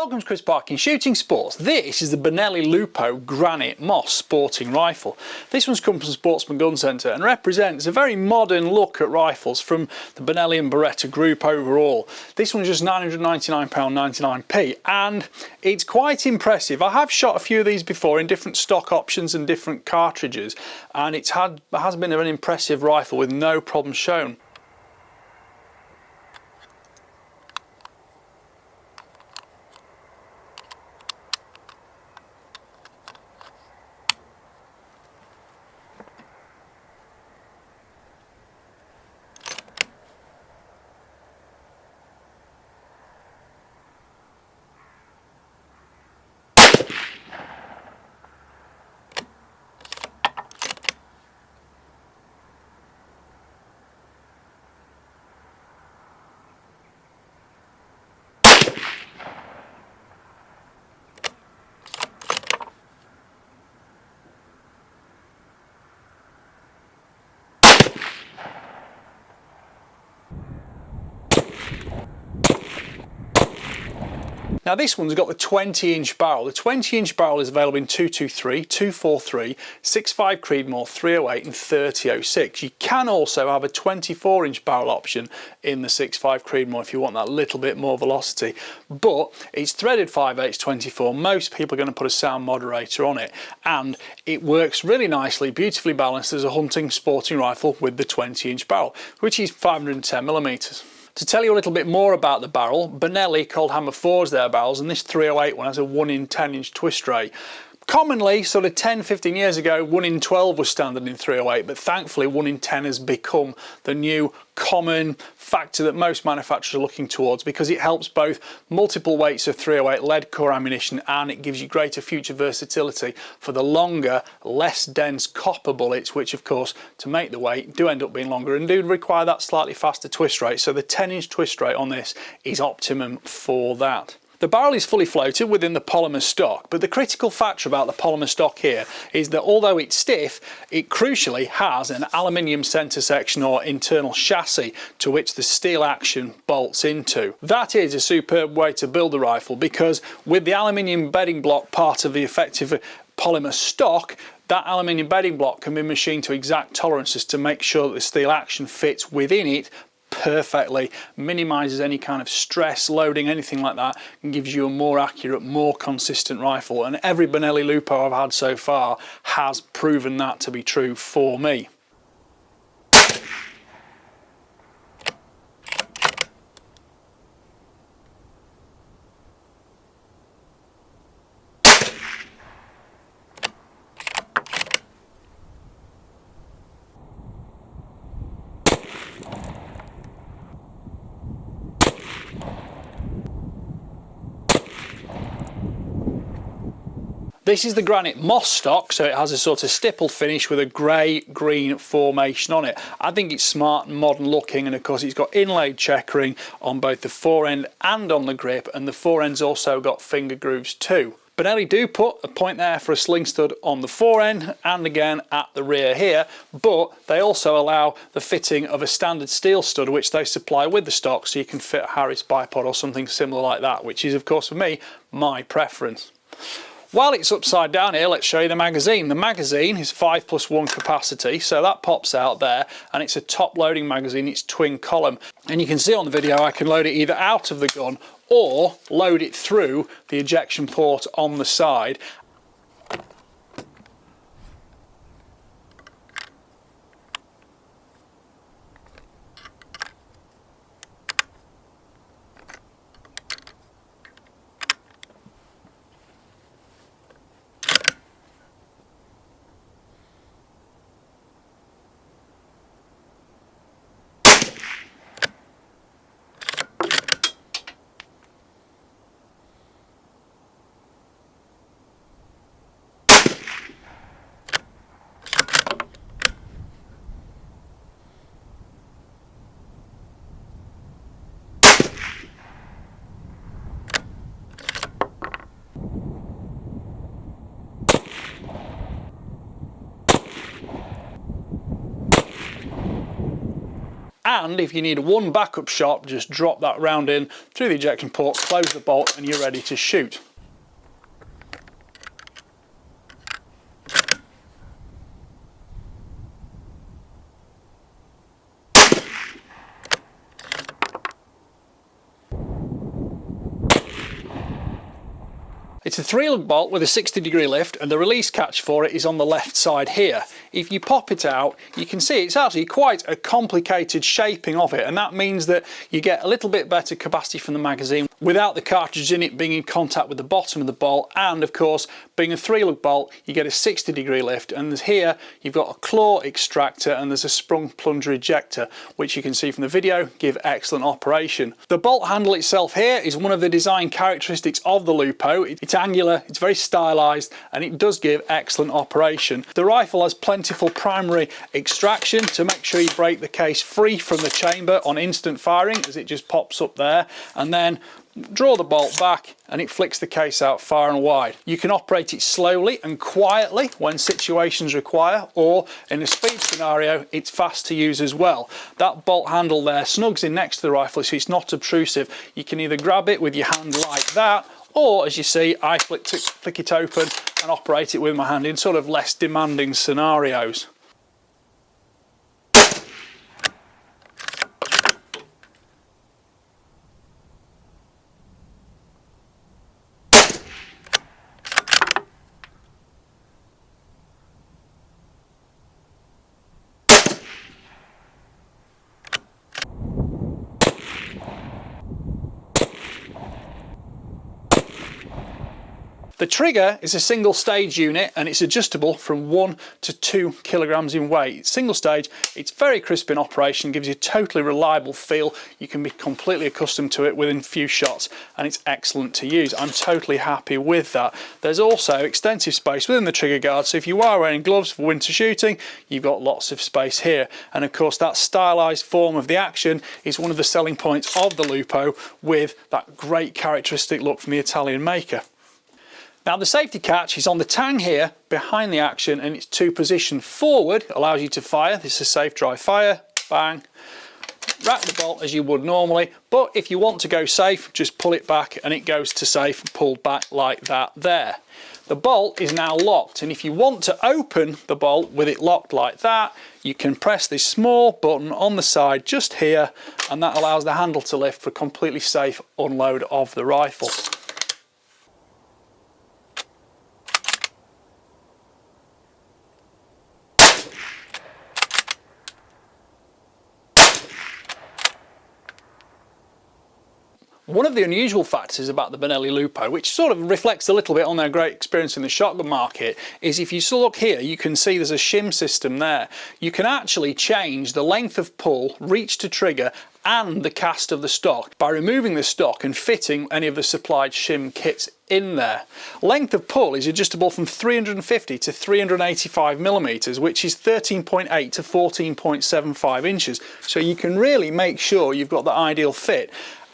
Welcome to Chris Parkin Shooting Sports. This is the Benelli Lupo Granite Moss sporting rifle. This one's come from Sportsman Gun Centre and represents a very modern look at rifles from the Benelli and Beretta group overall. This one's just £999.99p and it's quite impressive. I have shot a few of these before in different stock options and different cartridges, and it has been an impressive rifle with no problem shown. Now this one's got the 20-inch barrel. The 20-inch barrel is available in 223, 243, 65 Creedmoor, 308 and 3006. You can also have a 24-inch barrel option in the 65 Creedmoor if you want that little bit more velocity. But it's threaded 5/8 24. Most people are going to put a sound moderator on it, and it works really nicely, beautifully balanced as a hunting sporting rifle with the 20-inch barrel, which is 510mm. To tell you a little bit more about the barrel, Benelli Cold Hammer forged their barrels, and this 308 one has a 1 in 10-inch twist rate. Commonly, sort of 10-15 years ago, 1 in 12 was standard in 308, but thankfully 1 in 10 has become the new common factor that most manufacturers are looking towards, because it helps both multiple weights of 308 lead core ammunition, and it gives you greater future versatility for the longer, less dense copper bullets, which of course, to make the weight, do end up being longer and do require that slightly faster twist rate. So the 10-inch twist rate on this is optimum for that. The barrel is fully floated within the polymer stock, but the critical factor about the polymer stock here is that although it's stiff, it crucially has an aluminium centre section or internal chassis to which the steel action bolts into. That is a superb way to build a rifle, because with the aluminium bedding block part of the effective polymer stock, that aluminium bedding block can be machined to exact tolerances to make sure that the steel action fits within it perfectly, minimises any kind of stress, loading, anything like that, and gives you a more accurate, more consistent rifle. And every Benelli Lupo I've had so far has proven that to be true for me. This is the Granite Moss stock, so it has a sort of stipple finish with a grey-green formation on it. I think it's smart and modern looking, and of course it's got inlaid checkering on both the forend and on the grip, and the forend's also got finger grooves too. Benelli do put a point there for a sling stud on the forend and again at the rear here, but they also allow the fitting of a standard steel stud which they supply with the stock, so you can fit a Harris bipod or something similar like that, which is of course for me my preference. While it's upside down here, let's show you the magazine. The magazine is 5+1 capacity, so that pops out there, and it's a top loading magazine. It's twin column, and you can see on the video I can load it either out of the gun or load it through the ejection port on the side. And if you need one backup shot, just drop that round in through the ejection port, close the bolt, and you're ready to shoot. It's a 3-lug bolt with a 60-degree lift, and the release catch for it is on the left side here. If you pop it out, you can see it's actually quite a complicated shaping of it, and that means that you get a little bit better capacity from the magazine without the cartridge in it being in contact with the bottom of the bolt. And of course, being a 3-lug bolt, you get a 60-degree lift, and here you've got a claw extractor and there's a sprung plunger ejector, which you can see from the video give excellent operation. The bolt handle itself here is one of the design characteristics of the Lupo. It's angular, it's very stylized, and it does give excellent operation. The rifle has plentiful primary extraction to make sure you break the case free from the chamber on instant firing, as it just pops up there, and then draw the bolt back and it flicks the case out far and wide. You can operate it slowly and quietly when situations require, or in a speed scenario it's fast to use as well. That bolt handle there snugs in next to the rifle, so it's not obtrusive. You can either grab it with your hand like that, or as you see, I flick it open and operate it with my hand in sort of less demanding scenarios. The trigger is a single stage unit and it's adjustable from 1 to 2 kilograms in weight. Single stage, it's very crisp in operation, gives you a totally reliable feel. You can be completely accustomed to it within a few shots, and it's excellent to use. I'm totally happy with that. There's also extensive space within the trigger guard, so if you are wearing gloves for winter shooting, you've got lots of space here. And of course, that stylized form of the action is one of the selling points of the Lupo, with that great characteristic look from the Italian maker. Now the safety catch is on the tang here behind the action, and it's 2 position. Forward allows you to fire. This is a safe dry fire, bang, wrap the bolt as you would normally, but if you want to go safe, just pull it back and it goes to safe, pulled back like that there. The bolt is now locked, and if you want to open the bolt with it locked like that, you can press this small button on the side just here, and that allows the handle to lift for a completely safe unload of the rifle. One of the unusual factors about the Benelli Lupo, which sort of reflects a little bit on their great experience in the shotgun market, is if you look here, you can see there's a shim system there. You can actually change the length of pull, reach to trigger, and the cast of the stock by removing the stock and fitting any of the supplied shim kits in there. Length of pull is adjustable from 350 to 385 millimeters, which is 13.8 to 14.75 inches. So you can really make sure you've got the ideal fit.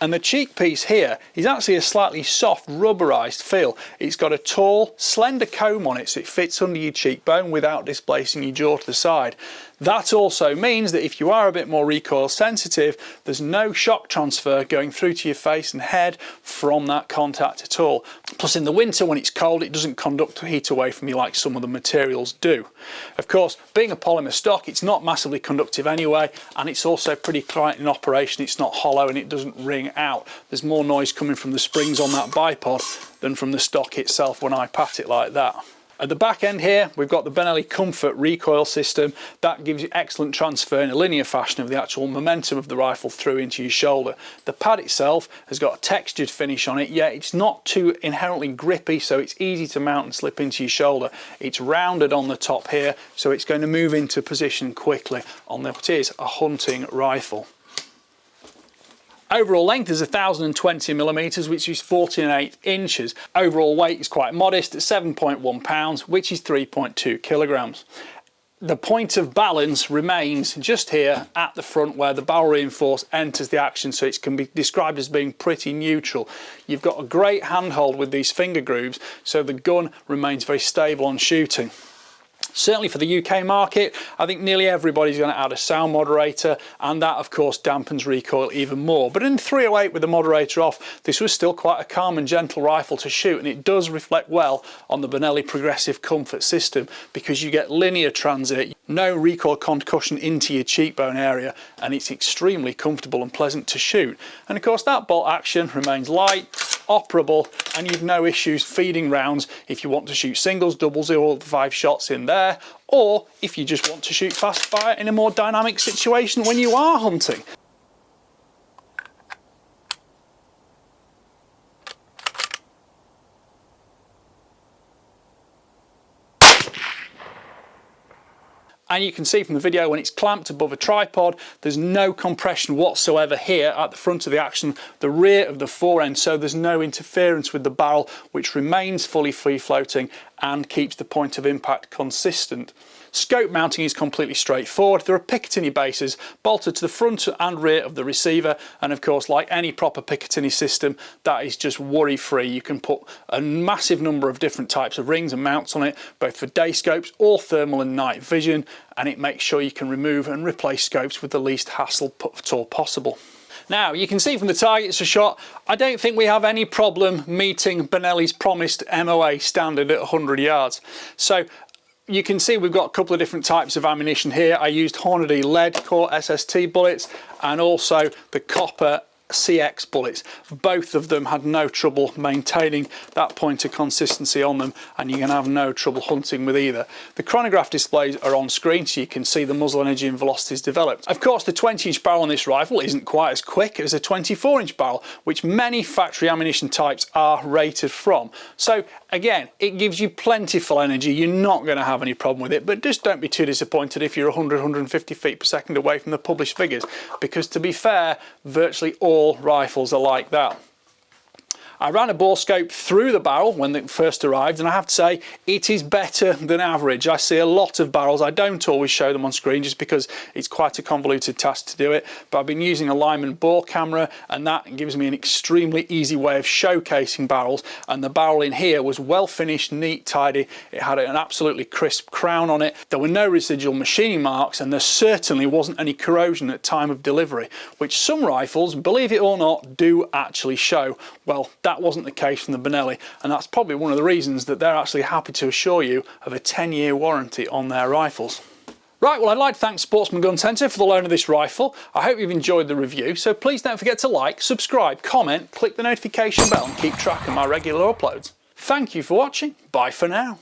And the cheek piece here is actually a slightly soft rubberized feel. It's got a tall, slender comb on it, so it fits under your cheekbone without displacing your jaw to the side. That also means that if you are a bit more recoil sensitive, there's no shock transfer going through to your face and head from that contact at all. Plus in the winter when it's cold, it doesn't conduct heat away from you like some of the materials do. Of course, being a polymer stock, it's not massively conductive anyway, and it's also pretty quiet in operation. It's not hollow and it doesn't ring out. There's more noise coming from the springs on that bipod than from the stock itself when I pat it like that. At the back end here, we've got the Benelli Comfort recoil system. That gives you excellent transfer in a linear fashion of the actual momentum of the rifle through into your shoulder. The pad itself has got a textured finish on it, yet it's not too inherently grippy, so it's easy to mount and slip into your shoulder. It's rounded on the top here, so it's going to move into position quickly on what is a hunting rifle. Overall length is 1020 millimeters, which is 14.8 inches. Overall weight is quite modest at 7.1 pounds, which is 3.2 kilograms. The point of balance remains just here at the front where the barrel reinforce enters the action, so it can be described as being pretty neutral. You've got a great handhold with these finger grooves, so the gun remains very stable on shooting. Certainly for the UK market, I think nearly everybody's going to add a sound moderator, and that of course dampens recoil even more. But in 308 with the moderator off, this was still quite a calm and gentle rifle to shoot, and it does reflect well on the Benelli Progressive Comfort system because you get linear transit, no recoil concussion into your cheekbone area, and it's extremely comfortable and pleasant to shoot. And of course that bolt action remains light, operable, and you've no issues feeding rounds if you want to shoot singles, doubles, or all the 5 shots in there, or if you just want to shoot fast fire in a more dynamic situation when you are hunting. And you can see from the video when it's clamped above a tripod, there's no compression whatsoever here at the front of the action, the rear of the fore end, so there's no interference with the barrel, which remains fully free floating and keeps the point of impact consistent. Scope mounting is completely straightforward. There are Picatinny bases bolted to the front and rear of the receiver, and of course, like any proper Picatinny system, that is just worry free. You can put a massive number of different types of rings and mounts on it, both for day scopes or thermal and night vision, and it makes sure you can remove and replace scopes with the least hassle at all possible. Now, you can see from the targets shot, I don't think we have any problem meeting Benelli's promised MOA standard at 100 yards. So you can see we've got a couple of different types of ammunition here. I used Hornady lead core SST bullets and also the copper CX bullets. Both of them had no trouble maintaining that point of consistency on them, and you're going to have no trouble hunting with either. The chronograph displays are on screen so you can see the muzzle energy and velocities developed. Of course, the 20-inch barrel on this rifle isn't quite as quick as a 24-inch barrel, which many factory ammunition types are rated from. So again, it gives you plentiful energy. You're not going to have any problem with it, but just don't be too disappointed if you're 100-150 feet per second away from the published figures, because to be fair, virtually all rifles are like that. I ran a bore scope through the barrel when it first arrived, and I have to say it is better than average. I see a lot of barrels. I don't always show them on screen just because it's quite a convoluted task to do it, but I've been using a Lyman bore camera, and that gives me an extremely easy way of showcasing barrels. And the barrel in here was well finished, neat, tidy. It had an absolutely crisp crown on it. There were no residual machining marks, and there certainly wasn't any corrosion at time of delivery, which some rifles, believe it or not, do actually show. Well, that wasn't the case from the Benelli, and that's probably one of the reasons that they're actually happy to assure you of a 10-year warranty on their rifles. Right, well, I'd like to thank Sportsman Gun Centre for the loan of this rifle. I hope you've enjoyed the review, so please don't forget to like, subscribe, comment, click the notification bell and keep track of my regular uploads. Thank you for watching. Bye for now.